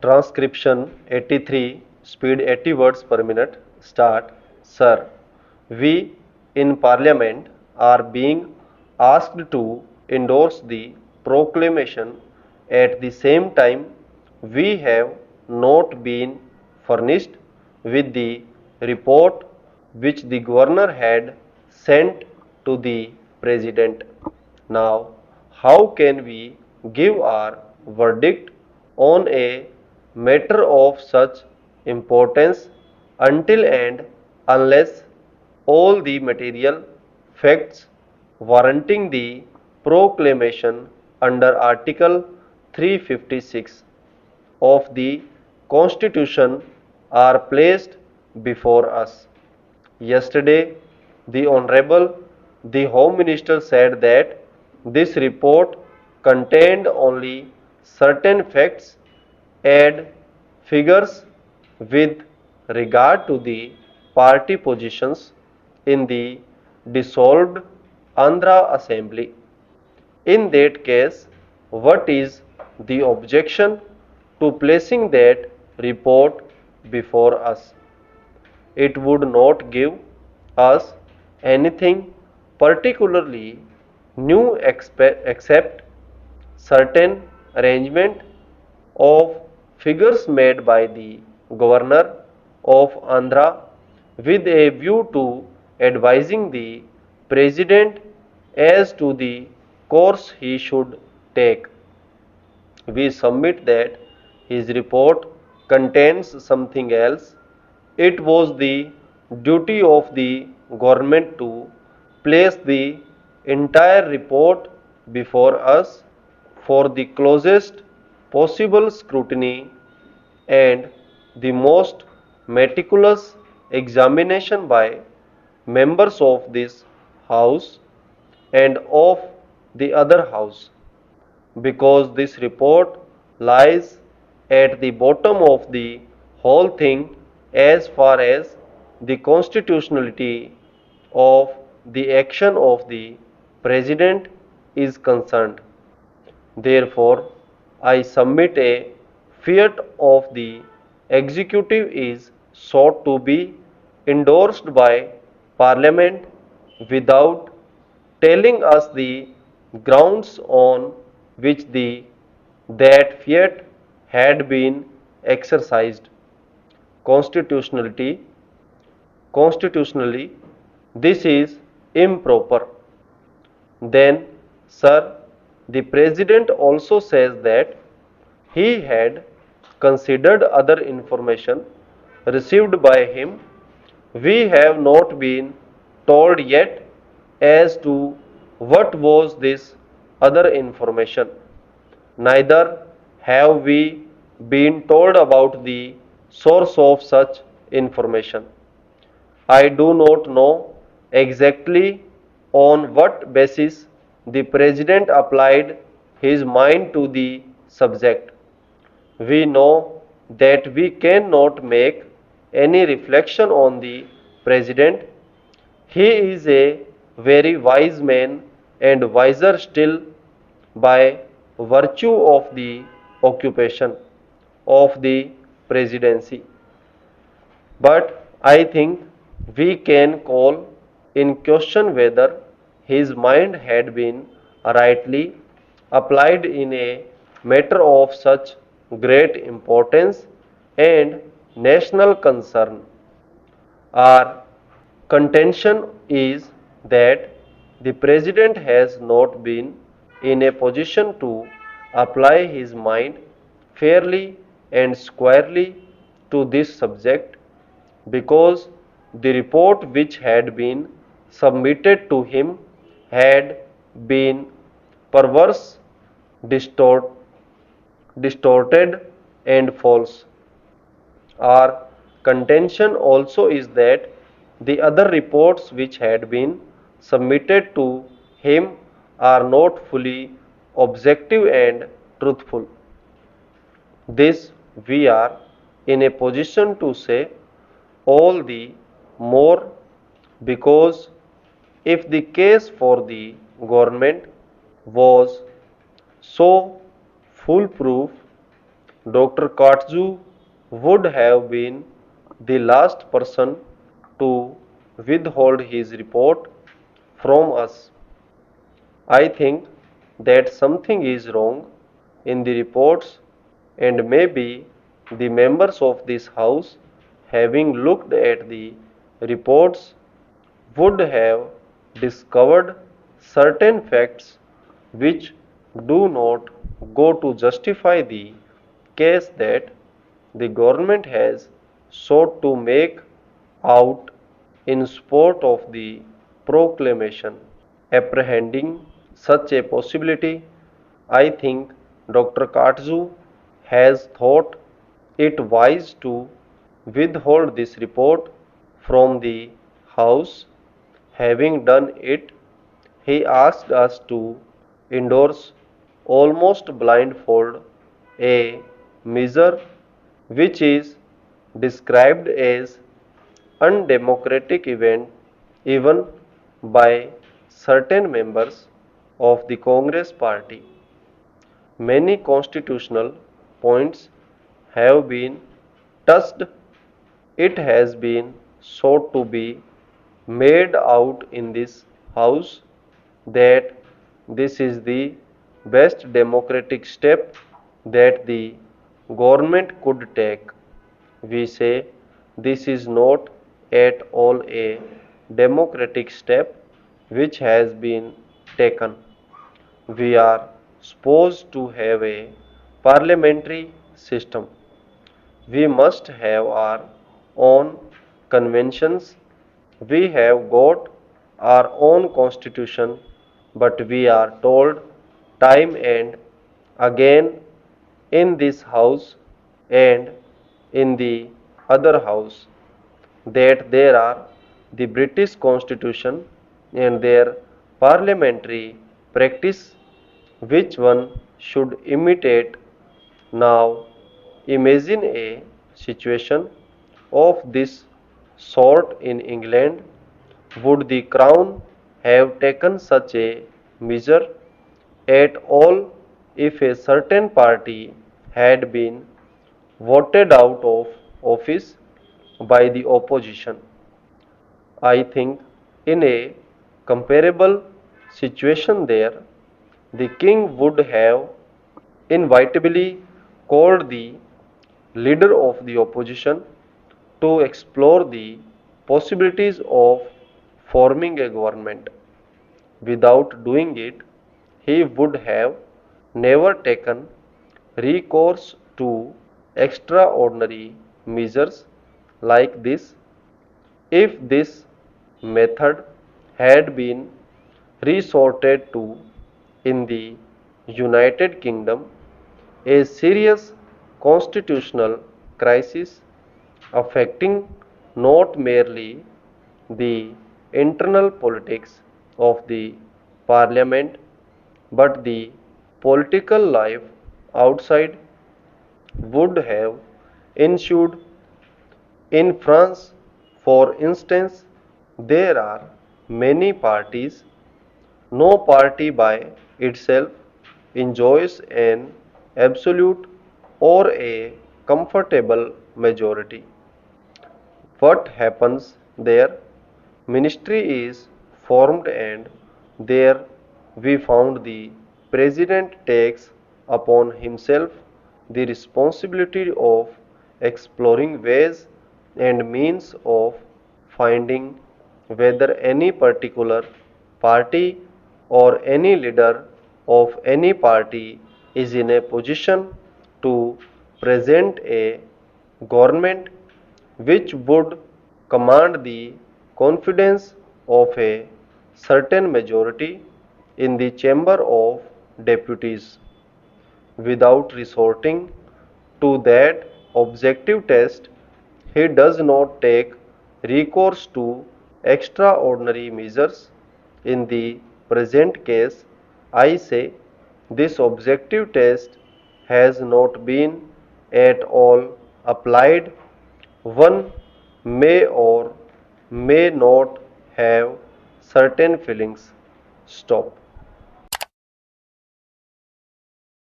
Transcription 83, speed 80 words per minute. Start. Sir, we in Parliament are being asked to endorse the proclamation. At the same time, we have not been furnished with the report which the Governor had sent to the President. Now, how can we give our verdict on a matter of such importance until and unless all the material facts warranting the proclamation under Article 356 of the Constitution are placed before us? Yesterday, the Honorable the Home Minister said that this report contained only certain facts and figures with regard to the party positions in the dissolved Andhra Assembly. In that case, what is the objection to placing that report before us? It would not give us anything particularly new except certain arrangement of figures made by the Governor of Andhra with a view to advising the President as to the course he should take. We submit that his report contains something else. It was the duty of the government to place the entire report before us for the closest possible scrutiny and the most meticulous examination by members of this House and of the other House, because this report lies at the bottom of the whole thing as far as the constitutionality of the action of the President is concerned. Therefore, I submit a fiat of the executive is sought to be endorsed by Parliament without telling us the grounds on which that fiat had been exercised. Constitutionality Constitutionally, this is improper. Then, sir, the President also says that he had considered other information received by him. We have not been told yet as to what was this other information. Neither have we been told about the source of such information. I do not know exactly on what basis the President applied his mind to the subject. We know that we cannot make any reflection on the President. He is a very wise man and wiser still by virtue of the occupation of the presidency. But I think we can call in question whether his mind had been rightly applied in a matter of such great importance and national concern. Our contention is that the President has not been in a position to apply his mind fairly and squarely to this subject, because the report which had been submitted to him had been perverse, distort, distorted, and false. Our contention also is that the other reports which had been submitted to him are not fully objective and truthful. This we are in a position to say all the more because if the case for the government was so foolproof, Dr. Katsu would have been the last person to withhold his report from us. I think that something is wrong in the reports, and maybe the members of this house, having looked at the reports, would have discovered certain facts which do not go to justify the case that the government has sought to make out in support of the proclamation. Apprehending such a possibility, I think Dr. Katsu has thought it wise to withhold this report from the House. Having done it, he asked us to endorse almost blindfold a measure which is described as undemocratic event even by certain members of the Congress party. Many constitutional points have been touched. It has been sought to be made out in this House that this is the best democratic step that the government could take. We say this is not at all a democratic step which has been taken. We are supposed to have a parliamentary system. We must have our own conventions. We have got our own constitution, but we are told time and again in this house and in the other house that there are the British constitution and their parliamentary practice which one should imitate. Now imagine a situation of this sort in England. Would the Crown have taken such a measure at all if a certain party had been voted out of office by the opposition? I think in a comparable situation there, the king would have inevitably called the leader of the opposition to explore the possibilities of forming a government. Without doing it, he would have never taken recourse to extraordinary measures like this. If this method had been resorted to in the United Kingdom, a serious constitutional crisis affecting not merely the internal politics of the parliament but the political life outside would have ensued. In France, for instance, there are many parties. No party by itself enjoys an absolute or a comfortable majority. What happens there? Ministry is formed and there we found the president takes upon himself the responsibility of exploring ways and means of finding whether any particular party or any leader of any party is in a position to present a government which would command the confidence of a certain majority in the Chamber of Deputies. Without resorting to that objective test, he does not take recourse to extraordinary measures. In the present case, I say this objective test has not been at all applied. One may or may not have certain feelings. Stop.